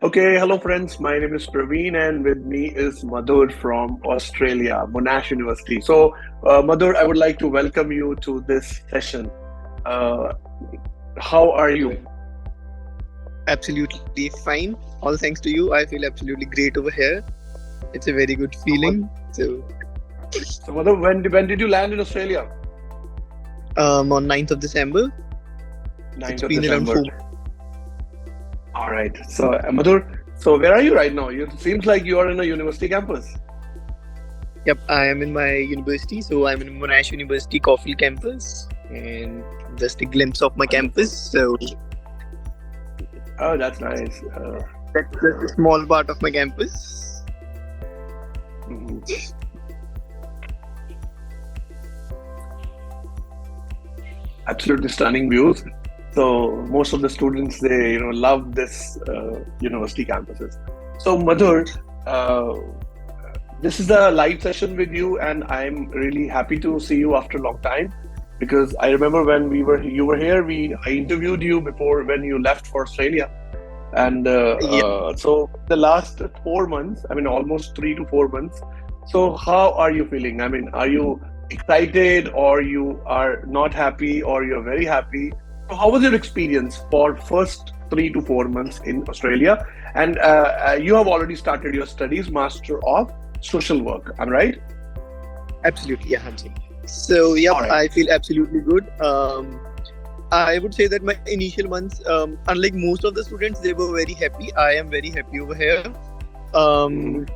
Okay, hello friends. My name is Parveen, and with me is Madhur from Australia, Monash University. Madhur, I would like to welcome you to this session. Uh, how are you? Absolutely fine. All thanks to you. I feel absolutely great over here. It's a very good So, feeling. So, Madhur, when did you land in Australia? on 9th of December, it's 9th of been around December. 4 months. All right. Madhur, so where are you right now? It seems like you are in a university campus. Yep, I am in my university. So, I'm in Monash University Caulfield campus and just a glimpse of my campus. So, Oh, that's nice. that's just a small part of my campus. Mhm. Absolutely stunning views. So most of the students they love this university campuses. So Madhur, uh, this is a live session with you, and I'm really happy to see you after a long time because I remember when you were here, I interviewed you before when you left for Australia, and Yeah. so the last 4 months, I mean almost 3 to 4 months. So how are you feeling? I mean, are you excited, or you are not happy, or you're very happy? So how was your experience for first 3 to 4 months in Australia? And you have already started your studies, Master of Social Work. I'm right. Absolutely, yeah, Hansi. So, yep, All right. I feel absolutely good. I would say that my initial months, unlike most of the students, they were very happy. I am very happy over here. Mhm. Um,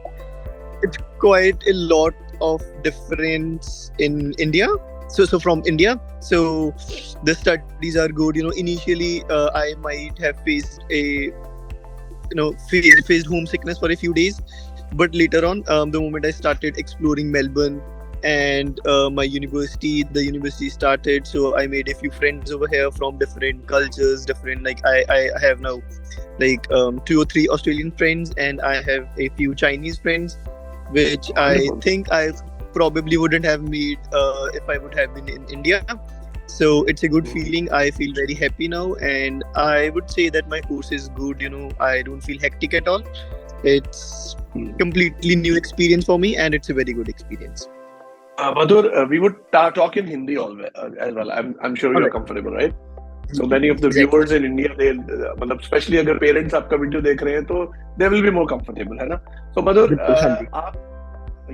it's quite a lot of difference in India. So from India. So the studies are good. Initially, I might have faced faced homesickness for a few days, but later on, the moment I started exploring Melbourne and the university started, so I made a few friends over here from different cultures, different, like I have now like 2 or 3 Australian friends, and I have a few Chinese friends, which I Wonderful. think I probably wouldn't have made if I would have been in India. So it's a good Mhm. feeling. I feel very happy now, and I would say that my course is good. I don't feel hectic at all. It's Mhm. completely new experience for me, and it's a very good experience. Madhur, we would talk in Hindi as well. I'm sure All you're right. comfortable, right? So many of the Exactly. viewers in India, मतलब especially अगर parents आपका video देख रहे हैं तो they will be more comfortable, है ना? So Madhur, बिल्कुल, हाँ जी,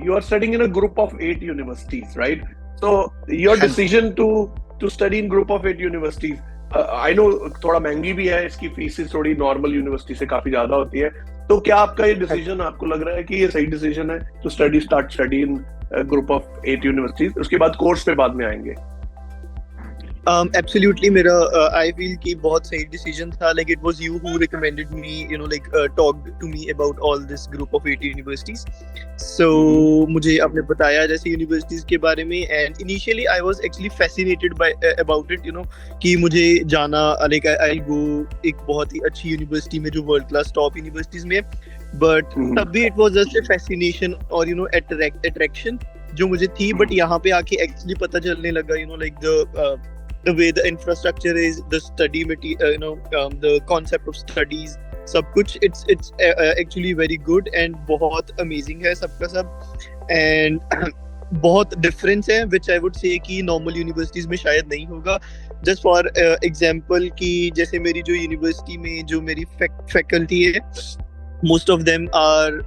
you are studying in a group of 8 universities, right? So your हाँ जी. decision to study in group of 8 universities, I know थोड़ा महंगी भी है, इसकी फीस थोड़ी नॉर्मल यूनिवर्सिटी से काफी ज्यादा होती है. तो क्या आपका ये हाँ जी. डिसीजन आपको लग रहा है कि ये सही डिसीजन है to study in group of 8 universities? उसके बाद कोर्स पे बाद में आएंगे. Absolutely, मेरा I feel कि बहुत सही decision था. Like it was you who recommended me, talked to me about all this group of 80 universities. So मुझे आपने बताया जैसे universities के बारे में, and initially I was actually fascinated by about it, कि मुझे जाना, like I'll go एक बहुत ही अच्छी university में जो world class top universities में, but तब भी it was just a fascination or attraction जो मुझे थी. But यहाँ पे आके actually पता चलने लगा, like the way the infrastructure is, the study material, the concept of studies, सब कुछ it's actually very good and बहुत amazing है सबका सब, and बहुत difference है, which I would say कि normal universities में शायद नहीं होगा. Just for example कि जैसे मेरी जो university में जो मेरी faculty है, most of them are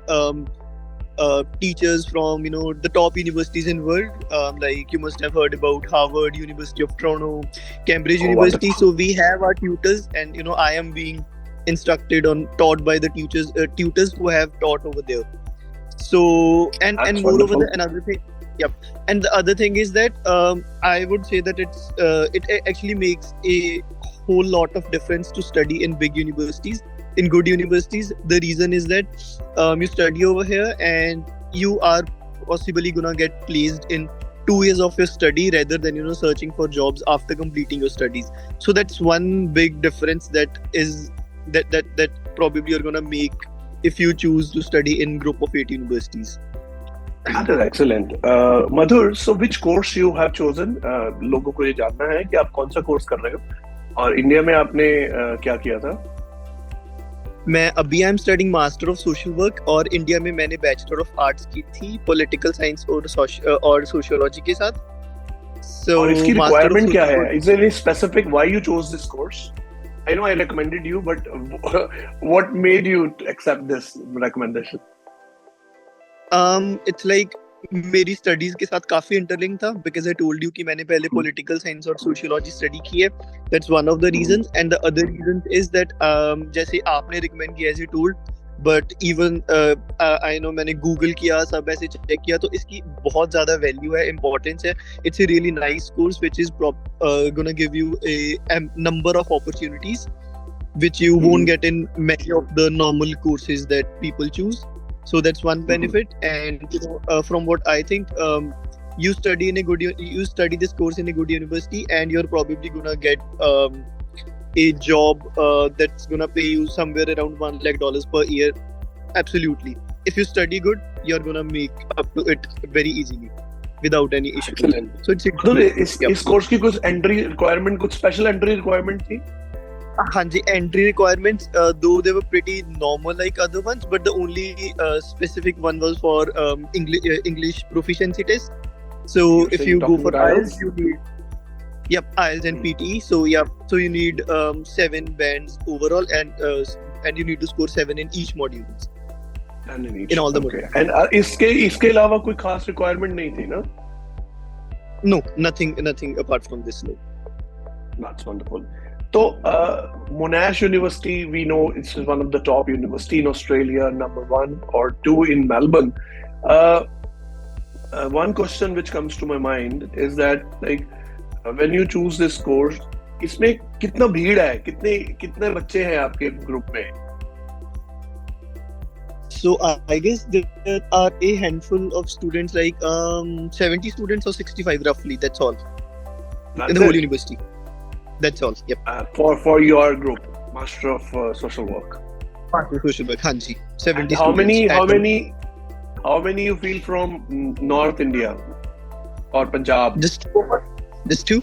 teachers from the top universities in world, like you must have heard about Harvard, University of Toronto, Cambridge Oh, University. wonderful. So we have our tutors, and I am being taught by the tutors who have taught over there. So and That's moreover, wonderful. another thing, yep, and the other thing is that I would say that it actually makes a whole lot of difference to study in big universities, in good universities. The reason is that you study over here and you are possibly gonna get placed in 2 years of your study rather than searching for jobs after completing your studies. So that's one big difference that probably you're gonna make if you choose to study in group of 8 universities. That is excellent. Madhur, so which course you have chosen? लोगों को ये जानना है कि आप कौन सा course कर रहे हो और इंडिया में आपने क्या किया था? मैं अभी I am studying master of social work और इंडिया में मैंने बैचलर ऑफ आर्ट्स की थी पॉलिटिकल साइंस और सोशियोलॉजी के साथ. So और इसकी मास्टर ऑफ रिक्वायरमेंट क्या सोशल है? Is there any specific why you chose this course? I know I recommended you, but what made you accept this recommendation? It's like मेरी studies के साथ काफी इंटरलिंक था बिकॉज आई टोल्ड यू कि मैंने पहले पॉलिटिकल साइंस और sociology study की है. That's one of the reasons and the other reason is that जैसे आपने रिकमेंड किया as you told but even I know मैंने गूगल किया सब ऐसे चेक किया तो इसकी बहुत ज्यादा वैल्यू है इंपॉर्टेंस है. It's a really nice course which is gonna give you a number of opportunities which you won't get in many of the normal courses that people choose. So that's one benefit. And you know, from what I think, you study this course in a good university, and you're probably gonna get a job that's gonna pay you somewhere around $1 lakh per year. Absolutely. If you study good, you're gonna make up to it very easily without any issue. Excellent. So it's तो इस course की कुछ entry requirement, कुछ special entry requirement थी? Hanji, entry requirements, though they were pretty normal like other ones, but the only specific one was for English proficiency test. So if you go for IELTS, you need IELTS and PTE. So so you need 7 bands overall, and you need to score 7 in each module. And in all the modules. And इसके अलावा कोई खास requirement नहीं थी ना? No, nothing apart from this. No. That's wonderful. So, Monash University, we know it's one of the top university in Australia, number 1 or 2 in Melbourne. One question which comes to my mind is that, like, when you choose this course, इसमें कितना भीड़ है? कितने बच्चे हैं आपके group में? So I guess there are a handful of students, like 70 students or 65 roughly. That's all in the whole university. That's all. Yep. For your group, Master of Social Work. Master of Social Work. Hanji. 70 students. How many you feel from North India or Punjab? Just two.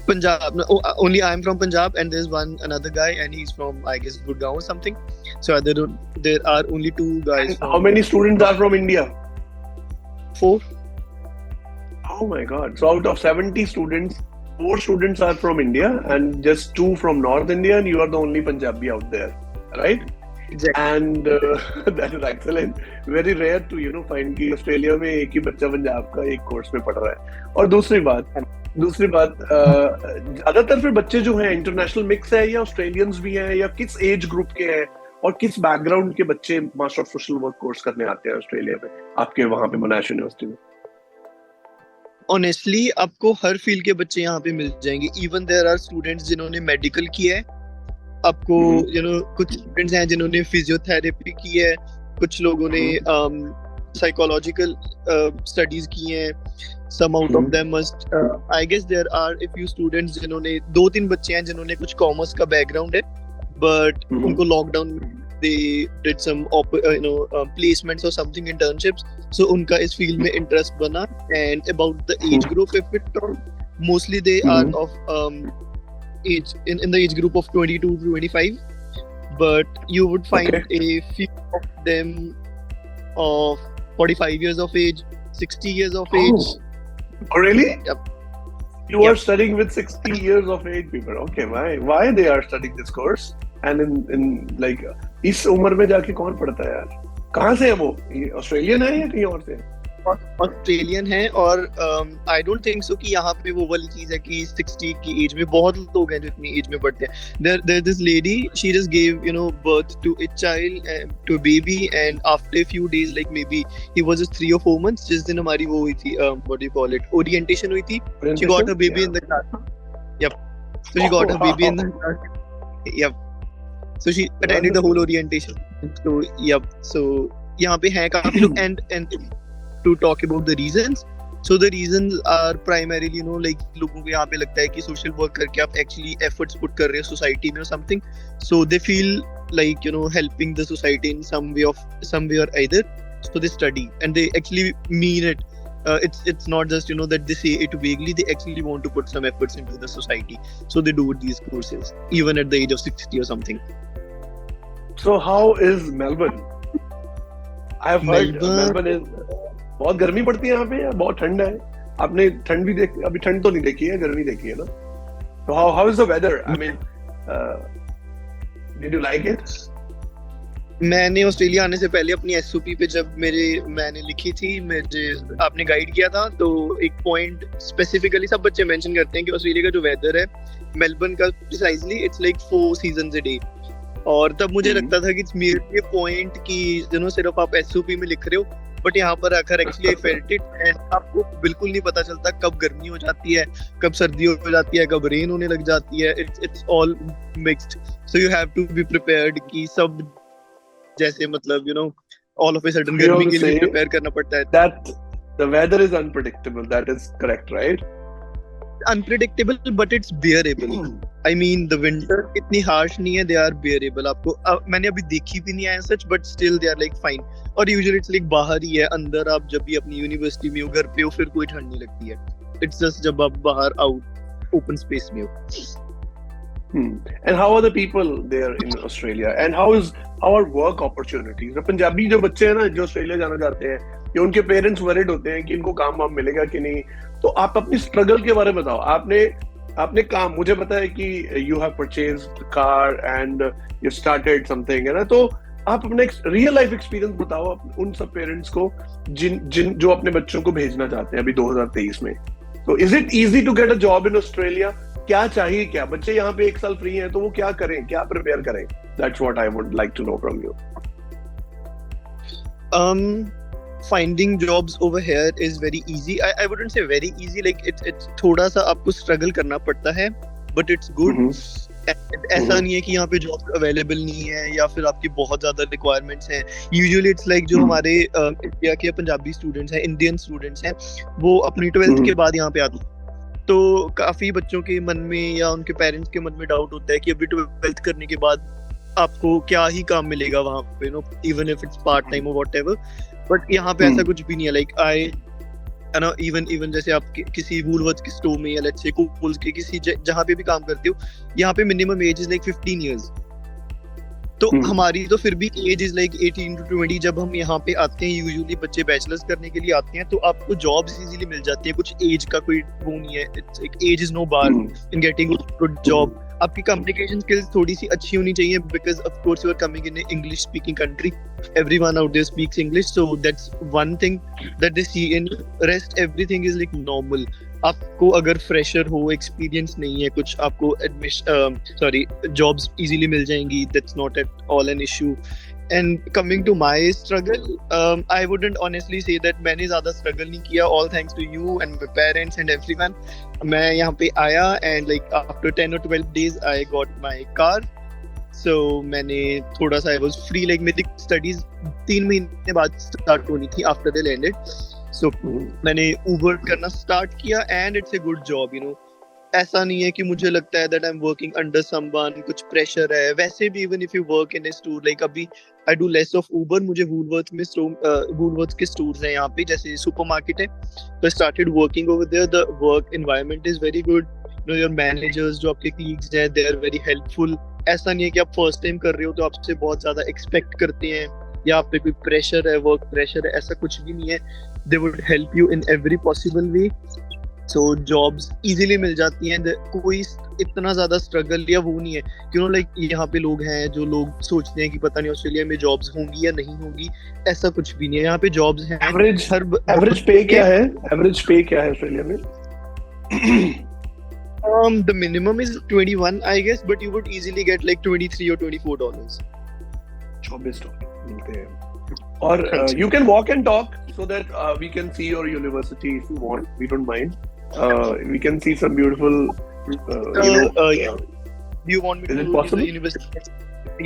Punjab. No, only I'm from Punjab, and there's another guy, and he's from, I guess, Gurgaon or something. So there are only 2 guys. How many students are from India? 4. Oh my God! So out of 70 students, 4 students are from India and just 2 from North India, and you are the only Punjabi out there, right? Exactly. And that is excellent. Very rare to find कि Australia में एक ही बच्चा पंजाब का एक course में पढ़ रहा है. और दूसरी बात ज्यादातर फिर बच्चे जो हैं इंटरनेशनल मिक्स है या ऑस्ट्रेलियंस भी हैं या किस एज ग्रुप के हैं और किस बैकग्राउंड के बच्चे master of social work course करने आते हैं ऑस्ट्रेलिया में आपके वहाँ पे मोनाश यूनिवर्सिटी में? ऑनेस्टली आपको हर फील्ड के बच्चे यहाँ पे मिल जाएंगे. इवन देयर आर स्टूडेंट्स जिन्होंने मेडिकल किया है, आपको कुछ स्टूडेंट्स हैं जिन्होंने फिजियोथेरेपी की है, कुछ लोगों ने साइकोलॉजिकल स्टडीज की हैं. Some out of them must I guess there are a few students जिन्होंने 2-3 बच्चे हैं जिन्होंने कुछ कॉमर्स का बैकग्राउंड है बट उनको lockdown they did some placements or something, internships, so unka is field mein interest bana. And about the age group, if it mostly they are of age in the age group of 22 to 25, but you would find a few of them of 45 years of age, 60 years of age. Oh really? Yep. You are studying with 60 years of age people. Okay, why they are studying this course? And in like इस उम्र में जाके कौन पढ़ता है यार? कहाँ से है वो? ऑस्ट्रेलियन है या कहीं और से? ऑस्ट्रेलियन है और आई डोंट थिंक सो कि यहाँ पे वो वाली चीज है कि 60 की एज में बहुत लोग हैं जो इतनी एज में पढ़ते हैं. There this lady, she just gave birth to a child, to a baby, and after a few days, like maybe he was just 3 or 4 months, जिस दिन हमारी वो हुई थी, what do you call it, orientation हुई थी. She got her baby in the class. Yep. So she got her baby in the class. Yep. So she attended the whole orientation. So yep. So यहाँ पे हैं काफी लोग and to talk about the reasons. So the reasons are primarily like लोगों को यहाँ पे लगता है कि social work करके आप actually efforts put कर रहे हो society में or something. So they feel like helping the society in some way or either. So they study and they actually mean it. It's not just that they say it vaguely. They actually want to put some efforts into the society. So they do these courses even at the age of 60 or something. So how is Melbourne? I have heard Melbourne Melbourne is बहुत गर्मी पड़ती है यहाँ पे या बहुत ठंड है? आपने ठंड भी देख अभी ठंड तो नहीं देखी है, गर्मी देखी है ना? So how is the weather? I mean, did you like it? मैंने ऑस्ट्रेलिया आने से पहले अपनी एसओपी पे जब मैंने लिखी थी, मुझे आपने गाइड किया था, तो एक पॉइंट स्पेसिफिकली सब बच्चे मेंशन करते हैं कि ऑस्ट्रेलिया का जो वेदर है मेलबर्न का precisely it's like 4 seasons a day. और तब मुझे लगता था कि इट्स मेरे पॉइंट कि सिर्फ आप एसओपी में लिख रहे हो, बट यहाँ पर आकर actually I felt it, and आपको बिल्कुल नहीं पता चलता कब गर्मी हो जाती है, कब सर्दी हो जाती है, कब रेन होने लग जाती है। It's all mixed, so you have to be prepared कि सब जैसे all of a sudden You गर्मी want के to लिए say प्रिपेयर करना पड़ता है। that the weather is unpredictable. That is correct, right? Unpredictable but it's bearable. I mean the winter इतनी हार्श नहीं है, दे आर बियरेबल। आपको मैंने अभी देखी भी नहीं है सच, but still they are like fine. और यूजुअली इट्स लाइक बाहर ही है, अंदर आप जब भी अपनी यूनिवर्सिटी में हो, घर पे हो, फिर कोई ठंड नहीं लगती है। इट्स जस्ट जब आप बाहर आउट ओपन स्पेस में हो। And how are the people there in Australia? And how are work opportunities? तो पंजाबी जो बच्चे हैं ना जो ऑस्ट्रेलिया जाना चाहते हैं, या उनके पेरेंट्स वरीड होते हैं कि इनको काम वाम मिलेगा कि नहीं, तो आप अपनी स्ट्रगल के बारे में बताओ। आपने काम, मुझे पता है कि you have purchased car and you started something, है ना? तो आप अपने रियल लाइफ एक्सपीरियंस बताओ उन सब पेरेंट्स को जिन जो अपने बच्चों को भेजना चाहते हैं अभी 2023 में। तो is it easy to get a job in Australia? क्या चाहिए, क्या बच्चे यहाँ पे 1 साल फ्री हैं तो वो क्या करें, क्या प्रिपेयर करें? That's what I would like to know from you. Finding jobs over here is very easy. I wouldn't say very easy, like it's थोड़ा सा आपको स्ट्रगल करना पड़ता है, but it's good. ऐसा नहीं है कि यहाँ पे जॉब अवेलेबल नहीं है या फिर आपकी बहुत ज्यादा रिक्वायरमेंट्स हैं। यूजुअली इट्स लाइक जो हमारे इंडिया के पंजाबी स्टूडेंट्स हैं, इंडियन स्टूडेंट्स हैं, वो अपनी 12th के बाद यहाँ पे आते हैं, तो काफी बच्चों के मन में या उनके पेरेंट्स के मन में डाउट होता है कि अभी 12th करने के बाद आपको क्या ही काम मिलेगा वहाँ पे, even if it's part time और व्हाटएवर। बट यहाँ पे ऐसा कुछ भी नहीं है। लाइक इवन जैसे आप किसी वूलवर्थ के स्टोर में या लेट्स से कोल्स के किसी जहाँ पे भी काम करते हो, यहाँ पे minimum age is like 15 years. तो हमारी तो फिर भी एज इज लाइक 18 to 20। जब हम यहाँ पे आते हैं, यूजुअली बच्चे बैचलर्स करने के लिए आते हैं, तो आपको जॉब्स इजीली मिल जाती है, कुछ एज का कोई वो नहीं है। Age is no bar in getting good job. आपकी कम्युनिकेशन स्किल्स थोड़ी सी अच्छी होनी चाहिए, because of course you are coming in English speaking country, everyone out there speaks English, so that's one thing that they see in. Rest everything is like normal. आपको अगर fresher हो, experience नहीं है कुछ, आपको जॉब्स इजीली मिल जाएंगी। That's not at all an issue. And coming to my struggle, I wouldn't honestly say that मैंने ज़्यादा struggle नहीं किया, all thanks to you and my parents and everyone. मैं यहाँ पे आया and like after 10 or 12 days I got my car. So मैंने थोड़ा सा I was free, like मेरी studies 3 महीने बाद start होनी थी after they landed. So मैंने Uber करना start किया and it's a good job, ऐसा नहीं है कि मुझे लगता है that I'm working under someone, कुछ प्रेशर है। वैसे भी even if you work in a store, like अभी I do less of Uber, मुझे वूलवर्थ के स्टोर्स हैं यहाँ पे, जैसे सुपरमार्केट है, तो I started working over there. The work environment is very good. Your managers, जो आपके colleagues हैं, they are very helpful. ऐसा नहीं है कि आप फर्स्ट टाइम कर रहे हो तो आपसे बहुत ज्यादा एक्सपेक्ट करते हैं या आप पे कोई प्रेशर है, वर्क प्रेशर है, ऐसा कुछ भी नहीं है। They would help you in every possible way. So jobs easily मिल जाती हैं, कोई इतना ज्यादा स्ट्रगल या वो नहीं है। लाइक यहाँ पे लोग हैं जो लोग सोचते हैं कि पता नहीं ऑस्ट्रेलिया में जॉब्स होंगी या नहीं होंगी, ऐसा कुछ भी नहीं है। यहाँ पे जॉब्स हैं। एवरेज पे क्या है? एवरेज पे क्या है ऑस्ट्रेलिया में? The minimum is 21 I guess, but you would easily get like 23 or 24 dollars. $24 मिलते हैं। और you can walk and talk so that we can see your university if you want. We don't mind. We can see some beautiful. Yeah. Do you want me Is to it go to possible? the university?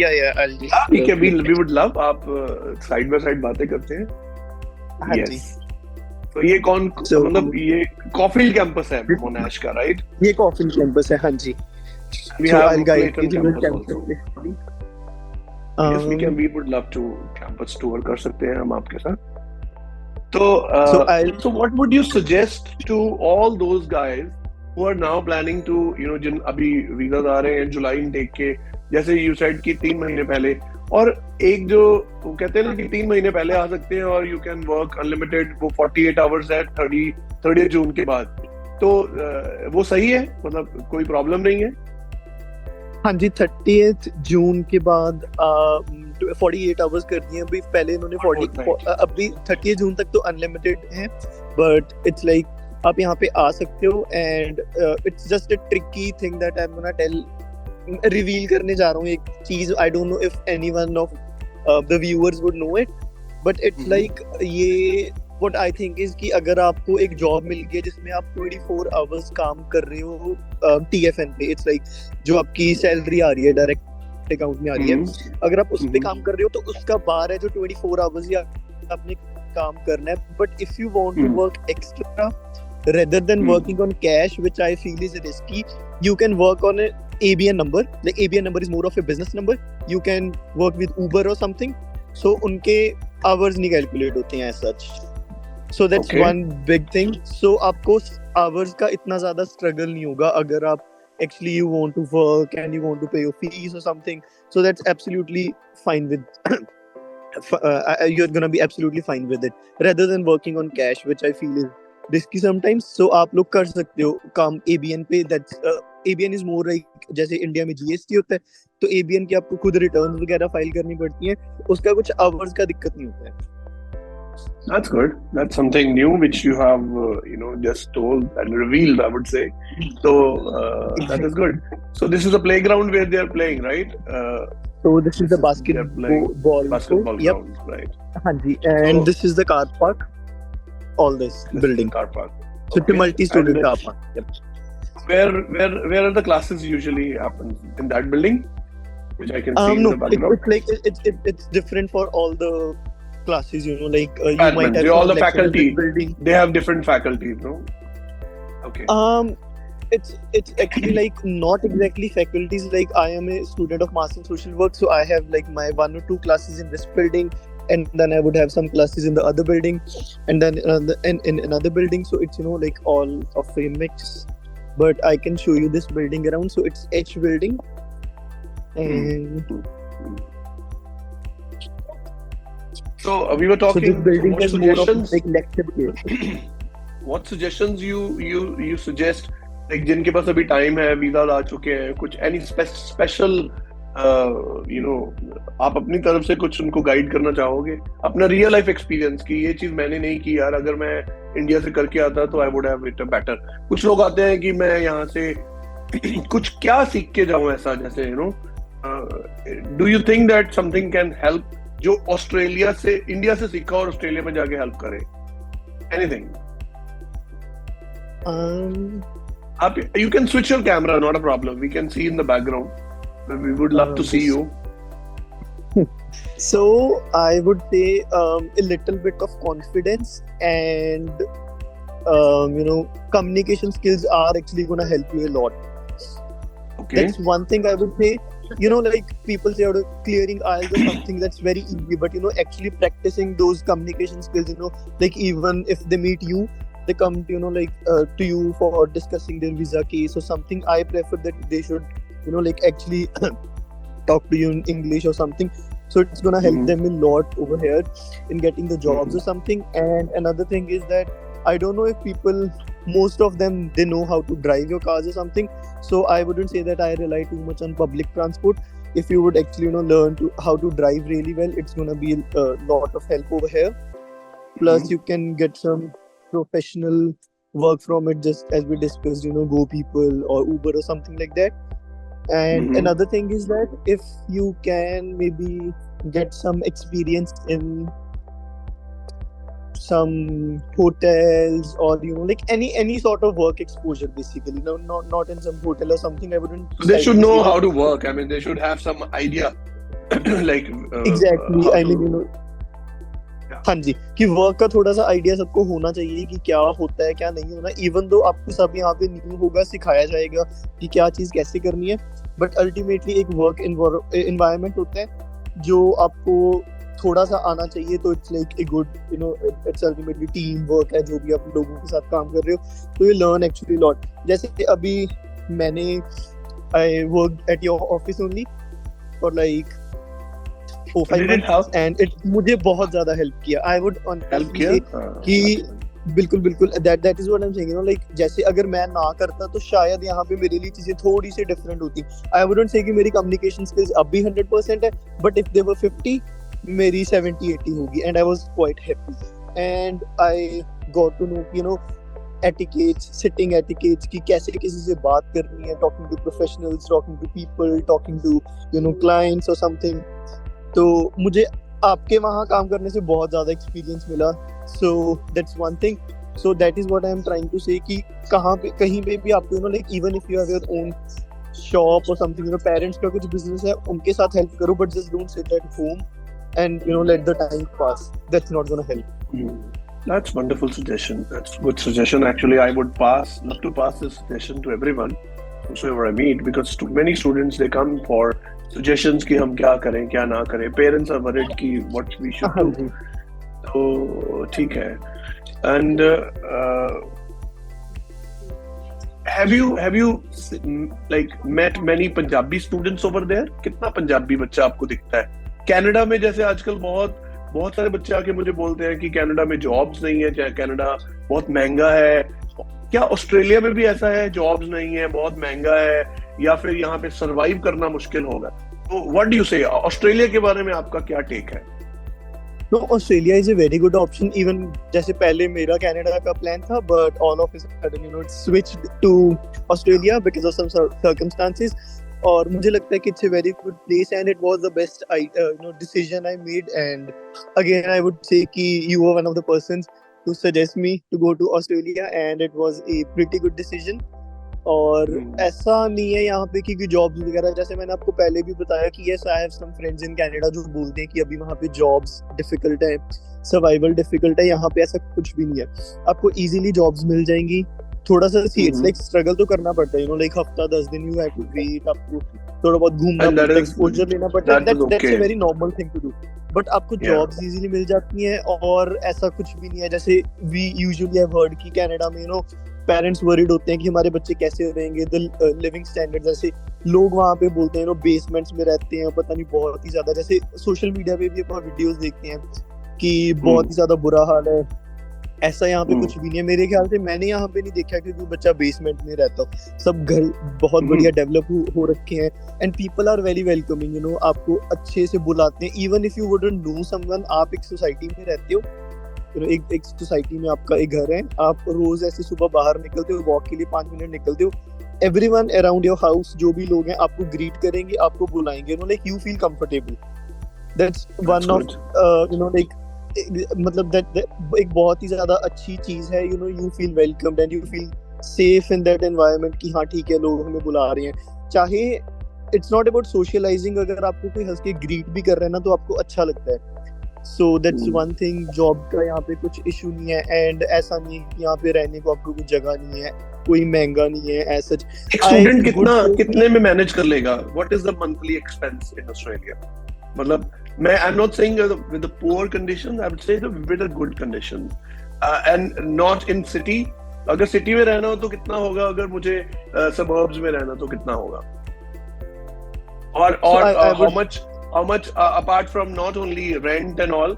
Yeah. I'll just. ठीक है, we would love. आप side by side बातें करते हैं. हाँ जी. तो ये कौन, मतलब ये कॉफील्ड कैंपस है मोनाश का, राइट? ये कॉफील्ड कैंपस है, हाँ जी. We So have I'll guide Clayton you to the campus also. campus. Yes, we would love to campus tour कर सकते हैं हम आपके साथ. तो so what would you suggest to all those guys who are now planning to, जिन अभी visa आ रहे हैं जुलाई इनटेक के, जैसे you said कि 3 महीने पहले और एक जो वो कहते हैं ना कि 3 महीने पहले आ सकते हैं और यू कैन वर्क अनलिमिटेड, वो 48 आवर्स है 30 जून के बाद, तो वो सही है, मतलब कोई प्रॉब्लम नहीं है? हाँ जी, 30th जून के बाद 48 आवर्स कर दिए अभी, पहले इन्होंने 40 अभी 30 जून तक तो अनलिमिटेड है, बट इट्स लाइक आप यहाँ पे आ सकते हो, and it's just a tricky thing that I am gonna tell, reveal करने जा रहा हूँ एक चीज, I don't know if anyone of the viewers would know it, but it's like ये व्हाट आई थिंक इज कि अगर आपको एक जॉब मिल गई जिसमें आप 24 आवर्स काम कर रहे हो TFN पे, इट्स लाइक जो आपकी सैलरी आ रही है डायरेक्ट अकाउंट में आ रही है, अगर आप उस पे काम कर रहे हो तो उसका बार है जो 24 आवर्स या आपने काम करना है, but if you want to work extra rather than working on cash, which I feel is risky, you can work on an ABN number. Like ABN number is more of a business number. You can work with Uber or something. So उनके hours नहीं calculate होते हैं as such. So that's one big thing. So आपको hours का इतना ज़्यादा struggle नहीं होगा अगर आप actually you want to work and you want to pay your fees or something. So that's absolutely fine with you're gonna be absolutely fine with it rather than working on cash, which I feel is risky sometimes. So आप लोग कर सकते हो काम ABN पे. That's ABN is more like जैसे India में GST होता है, तो ABN की आपको खुद रिटर्न्स वगैरह फाइल करनी पड़ती हैं, उसका कुछ आवर्स का दिक्कत नहीं होता है. That's good. That's something new which you have just told and revealed, I would say. So that is good. So this is a playground where they are playing, right? So this is the basketball ground, right? हाँ जी, and this is the car park. All this building car park. So it's a multi-student car park. Yep. Where are the classes usually happen in that building, which I can see in the background? It's like it's different for all the classes, like you might have all the faculty building. They have different faculties, no? Okay. It's actually like not exactly faculties. Like I am a student of Mass and Social Work, so I have like my 1 or 2 classes in this building, and then I would have some classes in the other building, and then in another building. So it's like all of a mix. But I can show you this building around. So it's H building, and so we were talking. So this building has more of like lecture place. What suggestions you suggest? Like जिनके पास अभी time है, visa आ चुके हैं, कुछ any special आप अपनी तरफ से कुछ उनको गाइड करना चाहोगे, अपना रियल लाइफ एक्सपीरियंस की ये चीज मैंने नहीं की यार, अगर मैं इंडिया से करके आता तो I would have it better. कुछ लोग आते हैं कि मैं यहाँ से कुछ क्या सीख के जाऊं ऐसा, जैसे do you think that something can help जो ऑस्ट्रेलिया से इंडिया से सीखा और ऑस्ट्रेलिया में जाके हेल्प करे? Anything? You can switch your camera, not a problem. We can see in the background. We would love to see you. So I would say a little bit of confidence and communication skills are actually going to help you a lot. Okay. That's one thing I would say. Like people say clearing IELTS or something that's very easy, but actually practicing those communication skills, like even if they meet you, they come to you for discussing their visa case or something, I prefer that they should like actually talk to you in English or something, so it's gonna help them a lot over here in getting the jobs or something. And another thing is that I don't know if most of them they know how to drive your cars or something, so I wouldn't say that I rely too much on public transport. If you would actually learn how to drive really well, it's gonna be a lot of help over here. Plus you can get some professional work from it, just as we discussed, Go People or Uber or something like that. And another thing is that if you can maybe get some experience in some hotels or like any sort of work exposure, basically not in some hotel or something, I wouldn't. So they should know how to work. I mean, they should have some idea like exactly. I mean, हाँ जी, कि work का थोड़ा सा idea सबको होना चाहिए कि क्या होता है क्या नहीं होना. इवन दो आपको सब यहाँ पे न्यू होगा, सिखाया जाएगा कि क्या चीज कैसे करनी है, बट अल्टीमेटली एक वर्क एनवायरनमेंट होता है जो आपको थोड़ा सा आना चाहिए. तो it's like a good it's ultimately team work है, जो भी आप लोगों के साथ काम कर रहे हो, तो यू लर्न एक्चुअली लॉट. जैसे अभी मैंने I work at your office only for like 4-5 Did it months help? and it मुझे बहुत ज़्यादा help किया. I would Help honestly किया? say कि That's बिल्कुल बिल्कुल that is what I'm saying, you know, like जैसे अगर मैं ना करता तो शायद यहाँ पे मेरे लिए चीजें थोड़ी सी डिफरेंट होती. I wouldn't say कि मेरी communication skills अब भी 100% है, but if they were 50 मेरी 70-80 होगी. And I was quite happy and I got to know, you know, etiquettes, sitting etiquettes कि कैसे किसी से बात करनी है, talking to professionals, talking to people, talking to, you know, clients or something. तो मुझे आपके वहाँ काम करने से बहुत ज़्यादा एक्सपीरियंस मिला. So that's one thing. So that is what I am trying to say कि कहाँ पे कहीं पे भी आपको, you know, like even if you have your own shop और समथिंग, यू नो, पेरेंट्स का कुछ बिजनेस है उनके साथ हेल्प करो, but just don't sit at home and, you know, let the time pass. That's not going to help. That's wonderful suggestion. That's good suggestion. Actually, I would love to pass this suggestion to everyone, whosoever I meet, because many students, they come for suggestions कि हम क्या करें क्या ना करें. Parents are worried कि what we should do. तो ठीक है. And have you like met many Punjabi students over there? कितना पंजाबी बच्चा आपको दिखता है? कनाडा में जैसे आजकल बहुत सारे बच्चे आके मुझे बोलते हैं कि कनाडा में जॉब्स नहीं है, चाहे कनाडा बहुत महंगा है. क्या ऑस्ट्रेलिया में भी ऐसा है, जॉब्स नहीं है, बहुत महंगा है, या फिर यहाँ पे सरवाइव करना मुश्किल होगा? तो व्हाट डू यू से, ऑस्ट्रेलिया के बारे में आपका क्या टेक है? No, Australia is a very good option. Even जैसे पहले मेरा कनाडा का प्लान था, but all of a sudden, you know, it switched to Australia because of some circumstances. और मुझे लगता है कि it's a very good place and it was the best decision I made. And again, I would say कि you were one of the persons who suggest me to go to Australia and it was a pretty good decision. और ऐसा नहीं है यहाँ पे कि jobs वगैरह, जैसे मैंने आपको पहले भी बताया कि yes, I have some friends in Canada जो बोलते हैं कि अभी वहाँ पे जॉब्स डिफिकल्ट है, सर्वाइवल डिफिकल्ट है. यहाँ पे ऐसा कुछ भी नहीं है, आपको इजीली जॉब्स मिल जाएंगी. थोड़ा सा इट्स लाइक स्ट्रगल तो करना पड़ता है, यू नो, लाइक हफ्ता 10 दिन यू हैव टू वेट, आपको थोड़ा बहुत घूमना पड़ता है, एक्सपोजर लेना पड़ता है. That's a very normal thing to do. But आपको जॉब्स इजीली मिल जाती हैं और ऐसा कुछ भी नहीं है. जैसे वी यूजुअली हैव हर्ड कि कनाडा में, यू नो, पेरेंट्स वरीड होते हैं कि हमारे बच्चे कैसे रहेंगे, द लिविंग स्टैंडर्ड, जैसे लोग वहाँ पे बोलते हैं, यू नो, बेसमेंट्स में रहते हैं, पता नहीं बहुत ही ज्यादा, जैसे सोशल मीडिया पे भी अपन वीडियोस देखते हैं कि बहुत ही ज्यादा बुरा हाल है. ऐसा यहाँ पे कुछ भी नहीं है मेरे ख्याल से. मैंने यहाँ पे नहीं देखा कि कोई बच्चा बेसमेंट में रहता हो. सब घर बहुत बढ़िया डेवलप हो रखे हैं and people are very welcoming, you know, आपको अच्छे से बुलाते हैं. Even if you wouldn't know someone, आप एक सोसाइटी में रहते हो, यू नो, एक सोसाइटी में आपका एक घर है, आप रोज ऐसे सुबह बाहर निकलते हो, वॉक के लिए 5 मिनट निकलते हो, एवरीवन अराउंड योर हाउस, जो भी लोग हैं, आपको ग्रीट करेंगे, आपको बुलाएंगे, you know, like you feel comfortable. That's one of, you know, like, मतलब that एक बहुत ही ज्यादा अच्छी चीज है. You know, you feel welcomed and you feel safe in that environment कि हाँ ठीक है, लोग हमें बुला रहे हैं. चाहे इट्स नॉट अबाउट सोशलाइजिंग, अगर आपको कोई हंस के ग्रीट भी कर रहे हैं ना तो आपको अच्छा लगता है. सो दैट्स वन थिंग. जॉब का यहाँ पे कुछ इशू नहीं है एंड ऐसा नहीं है कि यहाँ पे रहने को आपको कुछ जगह नहीं है, कोई महंगा नहीं है एज सच. स्टूडेंट कितने में मैनेज कर लेगा? What is the monthly expense in Australia? मतलब मैं, I am not saying with the poor conditions, I would say with the good conditions and not in city. अगर सिटी में रहना हो तो कितना होगा, अगर मुझे सबर्ब्स में रहना तो कितना होगा? और how much apart from not only rent and all,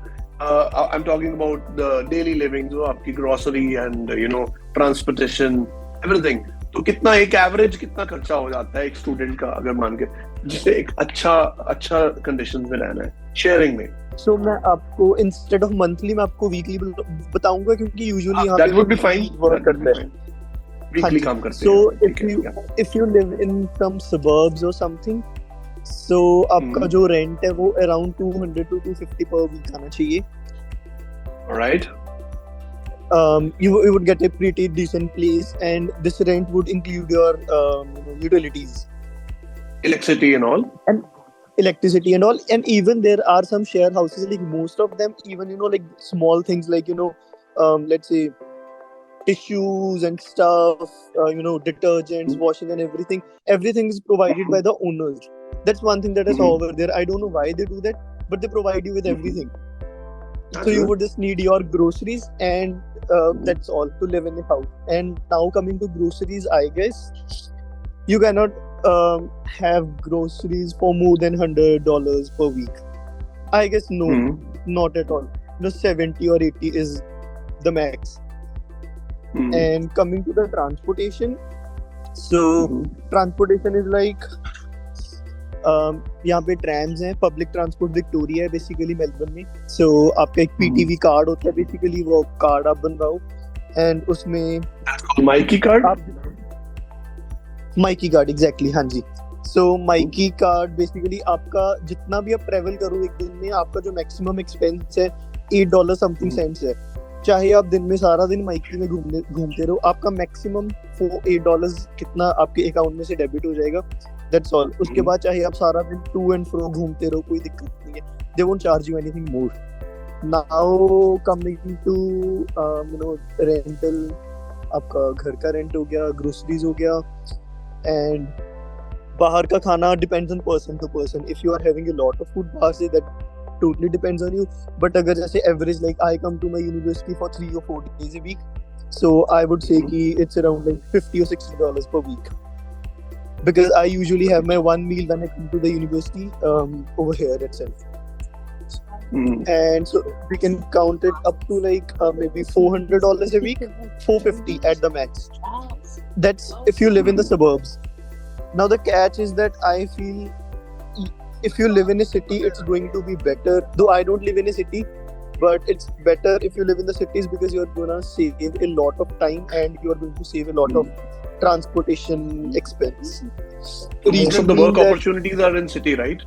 I'm talking about the daily living, जो आपकी grocery and, you know, transportation, everything. तो कितना एक एवरेज कितना खर्चा हो जाता है एक स्टूडेंट का, अगर मान के जिसे एक अच्छा कंडीशन में रहना है शेयरिंग में? सो मैं आपको इंस्टेड ऑफ मंथली मैं आपको वीकली बताऊंगा, क्योंकि यूजुअली यहाँ that would be fine, work करते हैं, वीकली काम करते हैं. So if you live in some suburbs और समथिंग, सो आपका जो रेंट है वो अराउंड 200 to 250 पर वीक आना चाहिए. Alright. You would get a pretty decent place and this rent would include your utilities, electricity and all, and even there are some share houses, like most of them, even, you know, like small things like, you know, let's say tissues and stuff, you know, detergents, washing and everything is provided by the owners. That's one thing that I saw over there. I don't know why they do that, but they provide you with everything. So you would just need your groceries and that's all to live in the house. And now coming to groceries, I guess you cannot have groceries for more than $100 per week. I guess no, Hmm. not at all. 70 or 80 is the max. Hmm. And coming to the transportation, so Hmm. transportation is like यहाँ पे ट्रैम्स हैं, public transport Victoria है basically Melbourne में. सो आपका एक PTV card होता है basically, वो कार्ड आप बनवाओ एंड उसमें Mikey card. Mikey card exactly, हाँ जी. सो माइकी कार्ड बेसिकली आपका जितना भी आप ट्रेवल करो एक दिन में, आपका जो मैक्सिमम एक्सपेंस है $8 समथिंग सेंट्स है. चाहे आप दिन में सारा दिन माइकी में घूमते रहो, आपका मैक्सिमम $8 कितना आपके अकाउंट में से डेबिट हो जाएगा. That's all. उसके बाद चाहे आप सारा दिन टू एंड फ्रो घूमते रहो, कोई दिक्कत नहीं है. They won't charge you anything more. Now coming to rental, आपका घर का रेंट हो गया, ग्रोसरीज हो गया, एंड बाहर का खाना depends on person to person. If you are having a lot of food बाहर से, that totally depends on you. But अगर जैसे average, like I come to my university for 3 or 4 days a week, so I would say कि it's around like $50 or $60 per week, because I usually have my one meal when I come to the university over here itself. And so we can count it up to like maybe $400 a week, $450 at the max. That's if you live in the suburbs. Now the catch is that I feel if you live in a city, it's going to be better. Though I don't live in a city, but it's better if you live in the cities, because you're gonna save a lot of time and you're going to save a lot of transportation expense. Most of the work opportunities are in city, right?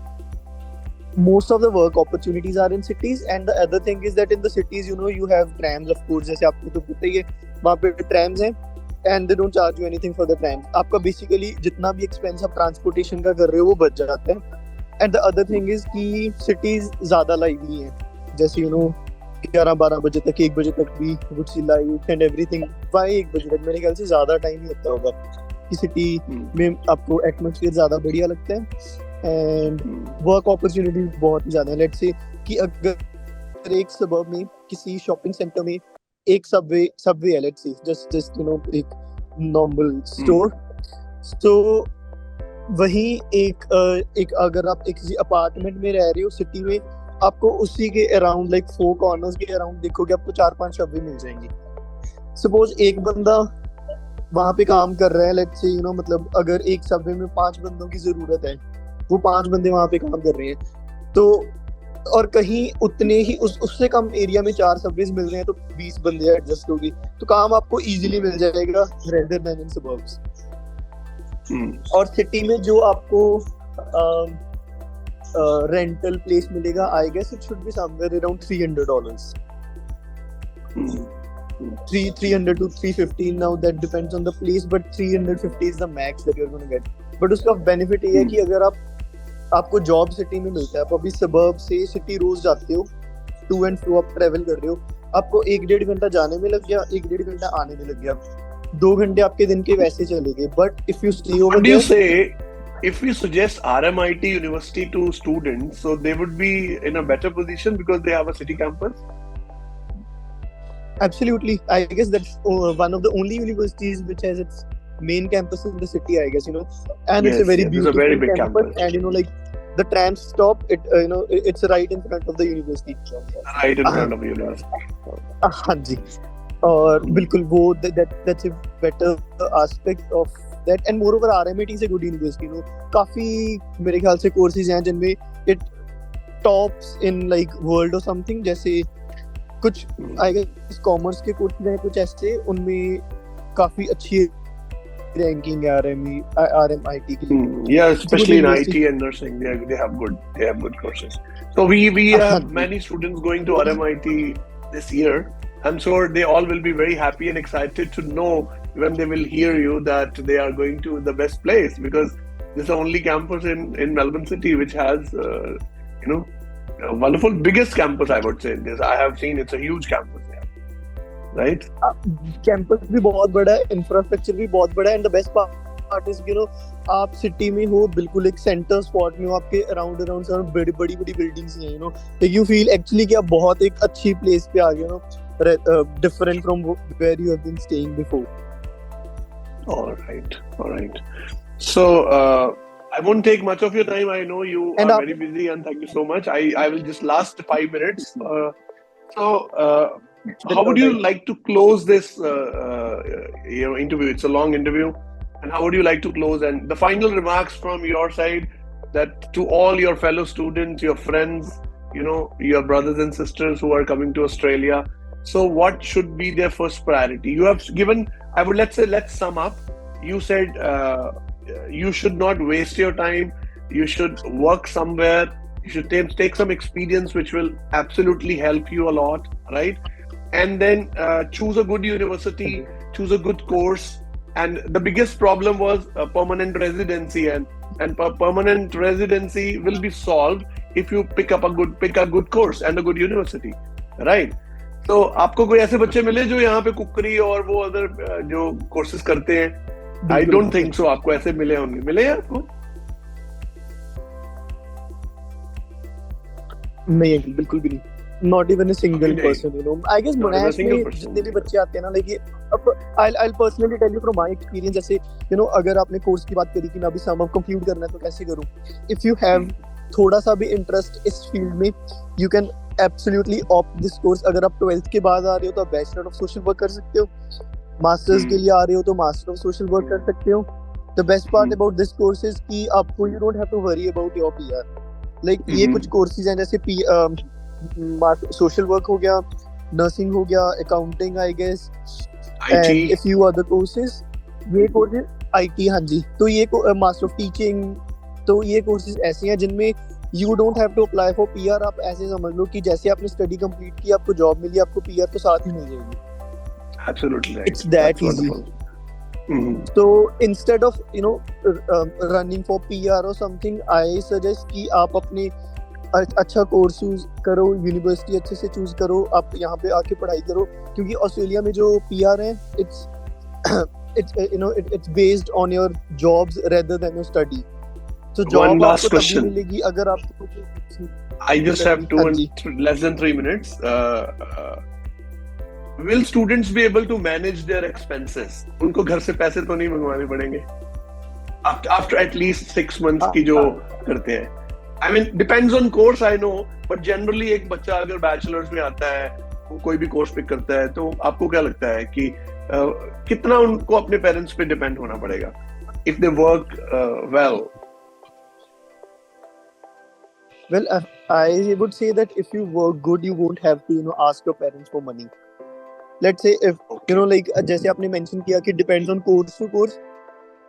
Most of the work opportunities are in cities, and the other thing is that in the cities, you have trams, of course. जैसे आपको तो पता ही है, वहाँ पे trams हैं, and they don't charge you anything for the trams. आपका basically जितना भी expense आप transportation का कर रहे हो वो बच जाता है. And the other thing is कि cities ज़्यादा lively हैं, जैसे 11-12 बजे तक, 1 बजे तक भी would see light and everything. Why 1 बजे तक? मेरे ख्याल से ज़्यादा टाइम ही लगता होगा कि सिटी में आपको एटमॉस्फेयर ज़्यादा बढ़िया लगता है, एंड वर्क अपॉर्चुनिटीज बहुत ज़्यादा है. लेट्स से कि अगर एक सबर्ब में किसी शॉपिंग सेंटर में एक सबवे है, लेट्स से जस्ट एक नॉर्मल स्टोर, तो वहीं एक अगर आप एक किसी अपार्टमेंट में रह रहे हो सिटी में, आपको उसी के अराउंड लाइक 4 कॉर्नर्स के अराउंड देखोगे आपको 4-5 सबवे मिल जाएंगे. सपोज एक बंदा वहां पे काम कर रहा है, लेट्स से मतलब अगर एक सबवे में 5 बंदों की जरूरत है, वो 5 बंदे वहां पे काम कर रहे हैं, तो और कहीं उतने ही उससे कम एरिया में 4 सबवेज मिल रहे हैं, तो 20 बंदे एडजस्ट होंगे, तो काम आपको इजीली मिल जाएगा रेदर देन इन सबर्ब्स. और सिटी में जो आपको रेंटल प्लेस मिलेगा, I guess it should be somewhere around $300. 300 to 350. Now that depends on the place, but 350 is the max that you're going to get. But उसका benefit ये है कि अगर आपको जॉब सिटी में मिलता है, आप अभी सबर्ब से सिटी रोज जाते हो, टू एंड फ्रो आप ट्रेवल कर रहे हो, आपको 1-1.5 घंटा जाने में लग गया, 1-1.5 घंटा आने में लग गया, 2 घंटे आपके दिन के वैसे चले गए. But if you stay over there, say if we suggest RMIT University to students, so they would be in a better position because they have a city campus? Absolutely. I guess that's one of the only universities which has its main campus in the city, I guess, and yes, it's a very beautiful, it's a very big campus. And like the tram stop, it's right in front of the university. Right in front of the university. हाँ जी. और बिल्कुल वो that's a better aspect of that. And moreover RMIT is a good university. काफी मेरे ख्याल से courses हैं जिनमें it tops in like world or something. जैसे कुछ आई गेस कॉमर्स के कोर्सेज हैं, कुछ ऐसे, उनमें काफी अच्छी रैंकिंग है RMIT की. Yeah, especially in IT and nursing, they have good courses. So we have many students going to RMIT this year. I'm sure they all will be very happy and excited to know when they will hear you that they are going to the best place, because this is the only campus in Melbourne City which has a wonderful biggest campus, I would say. This I have seen, it's a huge campus there, right? Campus भी बहुत बड़ा है, infrastructure भी बहुत बड़ा है, and the best part is आप city में हो, बिल्कुल एक सेंटर स्पॉट में हो, आपके अराउंड बड़ी बिल्डिंग्स हैं, like you feel actually कि आप बहुत एक अच्छी प्लेस पे आ गए हो, different from where you have been staying before. All right. So I won't take much of your time. I know you And are very busy, and thank you so much. I will just last 5 minutes. How would you right. like to close this interview? It's a long interview, and how would you like to close? And the final remarks from your side, that to all your fellow students, your friends, your brothers and sisters who are coming to Australia. So, what should be their first priority? You have given. I would let's sum up. You said. You should not waste your time. You should work somewhere. You should take some experience, which will absolutely help you a lot, right? And then choose a good university, choose a good course. And the biggest problem was permanent residency, and permanent residency will be solved if you pick a good course and a good university, right? तो आपको कोई ऐसे बच्चे मिले जो यहाँ पे कुकरी और वो अदर जो कोर्सेज करते हैं? आई डोंट थिंक सो आपको ऐसे मिले हैं आपको? नहीं, बिल्कुल भी नहीं. Not even a single person, I guess Monash में जितने भी बच्चे आते हैं ना, like I'll personally tell you from my experience. जैसे अगर आपने कोर्स की बात करी कि मैं अभी सम अप कंप्लीट करना है तो कैसे करूँ? If you have थोड़ा सा भी इंटरेस्ट इस फील्ड में, you can absolutely opt this course. अगर आप 12th के बाद आ रहे हो तो आप बैचलर ऑफ सोशल वर्क कर सकते हो. मास्टर्स के लिए आ रहे हो तो मास्टर ऑफ सोशल वर्क कर सकते हो. The best part about this course is कि आपको you don't have to worry about your PR. Like ये कुछ कोर्सेज हैं जैसे सोशल वर्क हो गया, नर्सिंग हो गया, accounting I guess, and a few other courses. ये कोर्सेज IT, हाँ जी, तो ये मास्टर ऑफ टीचिंग, तो ये कोर्सेज ऐसे हैं जिनमें you don't have to apply for PR. आप ऐसे समझ लो कि जैसे आपने स्टडी कंप्लीट की, आपको जॉब मिली, आपको PR तो साथ ही मिल जाएगी. Absolutely right. It's that That's easy. So instead of running for PR or something, I suggest कि आप अपने अच्छा कोर्स चूज करो, यूनिवर्सिटी अच्छे से चूज करो, आप यहाँ पे आके पढ़ाई करो, क्योंकि ऑस्ट्रेलिया में जो PR है it's based on your jobs rather than your study. So job आपको तभी मिलेगी अगर आपको. I just have less than 3 minutes. Will students be able to manage their expenses? उनको घर से पैसे तो नहीं मंगवाने पड़ेंगे after at least 6 months की जो करते हैं? I mean, depends on course, I know, but generally एक बच्चा अगर बैचलर्स में आता है, कोई भी कोर्स पिक करता है, तो आपको क्या लगता है कि कितना उनको अपने पेरेंट्स पे डिपेंड होना पड़ेगा if they work well? Well, I would say that if you work good, you won't have to ask your parents for money. Let's say if like जैसे आपने मेंशन किया कि depends on course to course.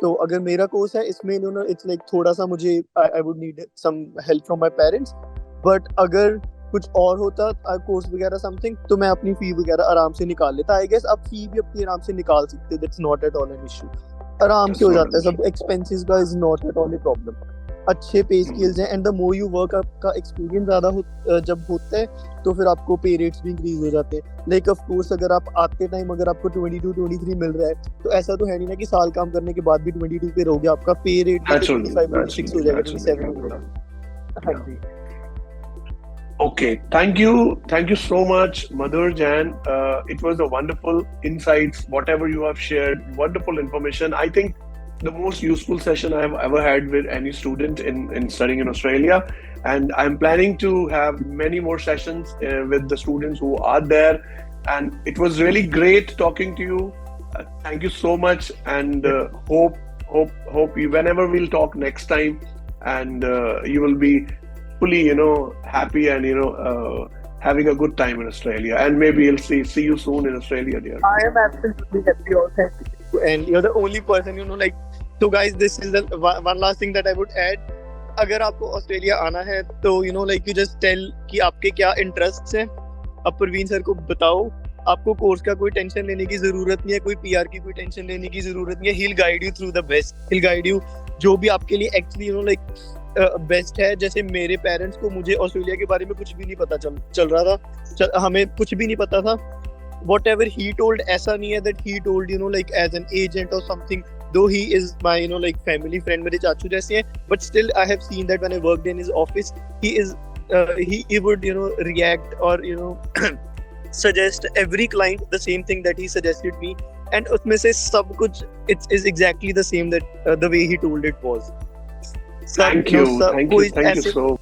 तो अगर मेरा course है इसमें it's like थोड़ा सा मुझे I would need some help from my parents. But अगर कुछ और होता कोर्स वगैरह समथिंग, तो मैं अपनी फी वगैरह आराम से निकाल लेता. आई गेस आप फी भी अपनी आराम से निकाल सकते हो. That's not at all an issue. आराम से हो जाता है सब. एक्सपेंसेस का is not at all a problem. अच्छे पे स्केल्स हैं, and the more you work, आपका एक्सपीरियंस ज़्यादा जब होता है तो फिर आपको पे रेट्स भी इंक्रीज हो जाते हैं. लाइक ऑफ कोर्स अगर आप आते टाइम अगर आपको 22-23 मिल रहा है, तो ऐसा तो है नहीं ना कि साल काम करने के बाद भी 22 पे रहोगे. आपका पे रेट 25-26 हो जाएगा, 27 हो जाएगा. हाँ जी. Okay, thank you so much, Madhur Jain. It was a wonderful insights, whatever you have shared, wonderful information. I think the most useful session I have ever had with any student in studying in Australia, and I'm planning to have many more sessions with the students who are there. And it was really great talking to you. Thank you so much, and hope you, whenever we'll talk next time, and you will be fully happy and having a good time in Australia, and maybe you'll see you soon in Australia, dear. I am absolutely happy. Thank you. And you're the only person like. So guys, this is the one last thing that I would add. अगर आपको Australia आना है तो like you just tell कि आपके क्या interests हैं, अब परवीन सर को बताओ. आपको कोर्स का कोई टेंशन लेने की जरूरत नहीं है, कोई PR की कोई टेंशन लेने की जरूरत नहीं है. He'll guide you through the best. He'll guide you जो भी आपके लिए एक्चुअली like बेस्ट है. जैसे मेरे पेरेंट्स को, मुझे ऑस्ट्रेलिया के बारे में कुछ भी नहीं पता चल रहा था, हमें कुछ भी नहीं पता था. Whatever he told, ऐसा नहीं है that he told like as an agent or something, though he is my like family friend, मेरे चाचू जैसे हैं, but still I have seen that when I worked in his office, he is he would react or suggest every client the same thing that he suggested me, and उसमें से सब कुछ it is exactly the same that the way he told it was. सब Thank you, सब thank you, कोई thank you ऐसे so